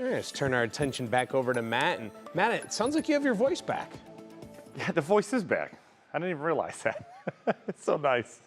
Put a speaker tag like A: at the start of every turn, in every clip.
A: All right, let's turn our attention back over to Matt. And Matt, it sounds like you have your voice back.
B: Yeah, the voice is back. I didn't even realize that. It's so nice.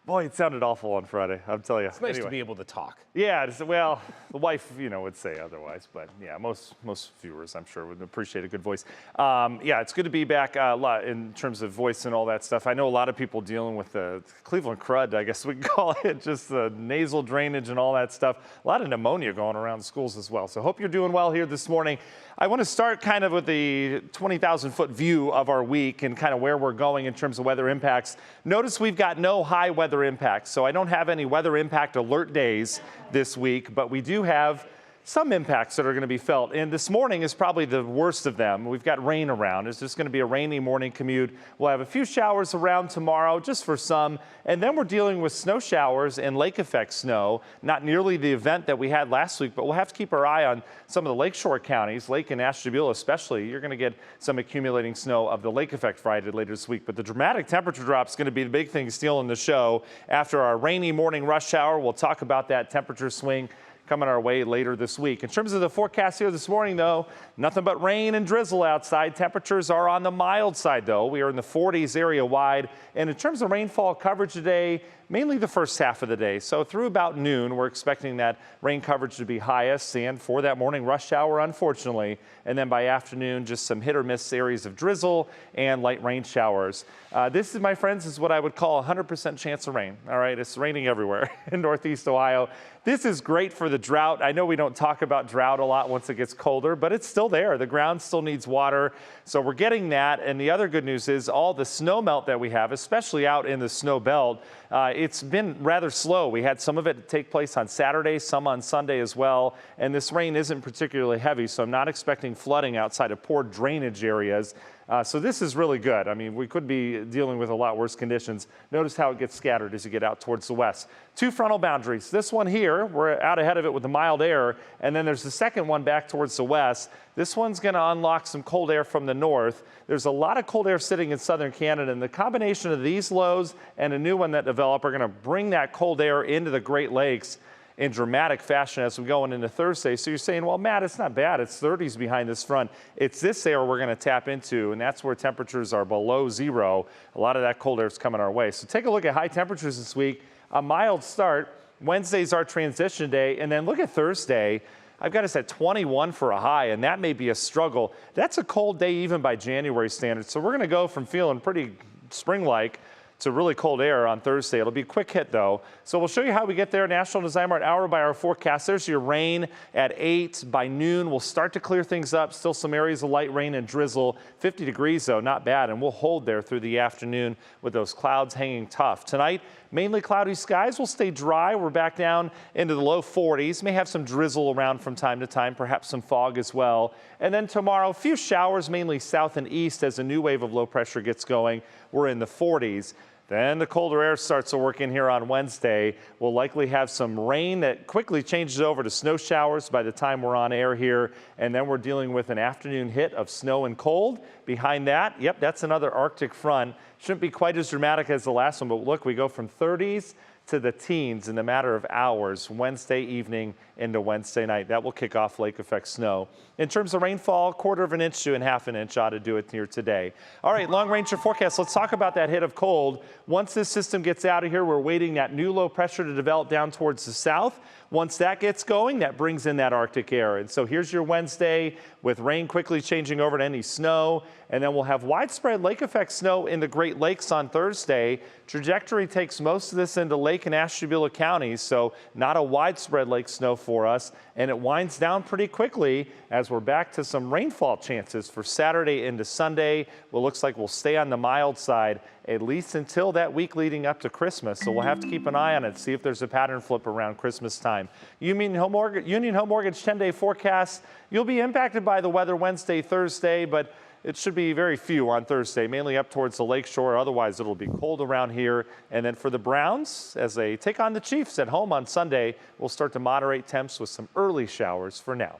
B: Boy, it sounded awful on Friday, I'll tell you.
A: It's nice to be able to talk.
B: Yeah, well, the wife, would say otherwise, but yeah, most viewers, I'm sure, would appreciate a good voice. Yeah, it's good to be back in terms of voice and all that stuff. I know a lot of people dealing with the Cleveland crud, I guess we can call it, just the nasal drainage and all that stuff. A lot of pneumonia going around schools as well. So hope you're doing well here this morning. I want to start kind of with the 20,000-foot view of our week and kind of where we're going in terms of weather impacts. Notice we've got no high weather impacts, so I don't have any weather impact alert days this week, but we do have some impacts that are going to be felt. And this morning is probably the worst of them. We've got rain around. It's just going to be a rainy morning commute. We'll have a few showers around tomorrow, just for some. And then we're dealing with snow showers and lake effect snow. Not nearly the event that we had last week, but we'll have to keep our eye on some of the lakeshore counties, Lake and Ashtabula especially. You're going to get some accumulating snow of the lake effect Friday later this week. But the dramatic temperature drop is going to be the big thing stealing the show. After our rainy morning rush hour, we'll talk about that temperature swing coming our way later this week. In terms of the forecast here this morning, though, nothing but rain and drizzle outside. Temperatures are on the mild side, though. We are in the 40s area wide. And in terms of rainfall coverage today, mainly the first half of the day. So through about noon, we're expecting that rain coverage to be highest and for that morning rush hour, unfortunately. And then by afternoon, just some hit or miss areas of drizzle and light rain showers. This is, my friends, is what I would call 100% chance of rain. All right, it's raining everywhere in Northeast Ohio. This is great for the drought. I know we don't talk about drought a lot once it gets colder, but it's still there. The ground still needs water. So we're getting that. And the other good news is all the snow melt that we have, especially out in the snow belt, it's been rather slow. We had some of it take place on Saturday, some on Sunday as well. And this rain isn't particularly heavy, so I'm not expecting flooding outside of poor drainage areas. So this is really good. I mean, we could be dealing with a lot worse conditions. Notice how it gets scattered as you get out towards the west. Two frontal boundaries. This one here, we're out ahead of it with the mild air, and then there's the second one back towards the west. This one's going to unlock some cold air from the north. There's a lot of cold air sitting in southern Canada, and the combination of these lows and a new one that developed are going to bring that cold air into the Great Lakes in dramatic fashion as we go into Thursday. So you're saying, well, Matt, it's not bad. It's 30s behind this front. It's this air we're going to tap into, and that's where temperatures are below zero. A lot of that cold air is coming our way. So take a look at high temperatures this week. A mild start. Wednesday's our transition day, and then look at Thursday. I've got us at 21 for a high, and that may be a struggle. That's a cold day even by January standards. So we're going to go from feeling pretty spring-like to really cold air on Thursday. It'll be a quick hit, though. So we'll show you how we get there. National Design Mart hour by our forecast. There's your rain at 8. By noon, we'll start to clear things up. Still some areas of light rain and drizzle. 50 degrees, though, not bad. And we'll hold there through the afternoon with those clouds hanging tough. Tonight, mainly cloudy skies will stay dry. We're back down into the low 40s. May have some drizzle around from time to time, perhaps some fog as well. And then tomorrow, a few showers, mainly south and east as a new wave of low pressure gets going. We're in the 40s. Then the colder air starts to work in here on Wednesday. We'll likely have some rain that quickly changes over to snow showers by the time we're on air here. And then we're dealing with an afternoon hit of snow and cold. Behind that, yep, that's another Arctic front. Shouldn't be quite as dramatic as the last one, but look, we go from 30s to the teens in the matter of hours, Wednesday evening into Wednesday night. That will kick off lake effect snow. In terms of rainfall, 1/4 of an inch to 1/2 an inch ought to do it here today. All right, long range forecast. Let's talk about that hit of cold. Once this system gets out of here, we're waiting that new low pressure to develop down towards the south. Once that gets going, that brings in that Arctic air. And so here's your Wednesday with rain quickly changing over to any snow. And then we'll have widespread lake effect snow in the Great Lakes on Thursday. Trajectory takes most of this into Lake and Ashtabula counties, so not a widespread lake snow for us. And it winds down pretty quickly as we're back to some rainfall chances for Saturday into Sunday. Well, looks like we'll stay on the mild side at least until that week leading up to Christmas. So we'll have to keep an eye on it, see if there's a pattern flip around Christmas time. Union Home Mortgage 10-day forecast. You'll be impacted by the weather Wednesday, Thursday, but it should be very few on Thursday, mainly up towards the lakeshore. Otherwise, it'll be cold around here. And then for the Browns, as they take on the Chiefs at home on Sunday, we'll start to moderate temps with some early showers for now.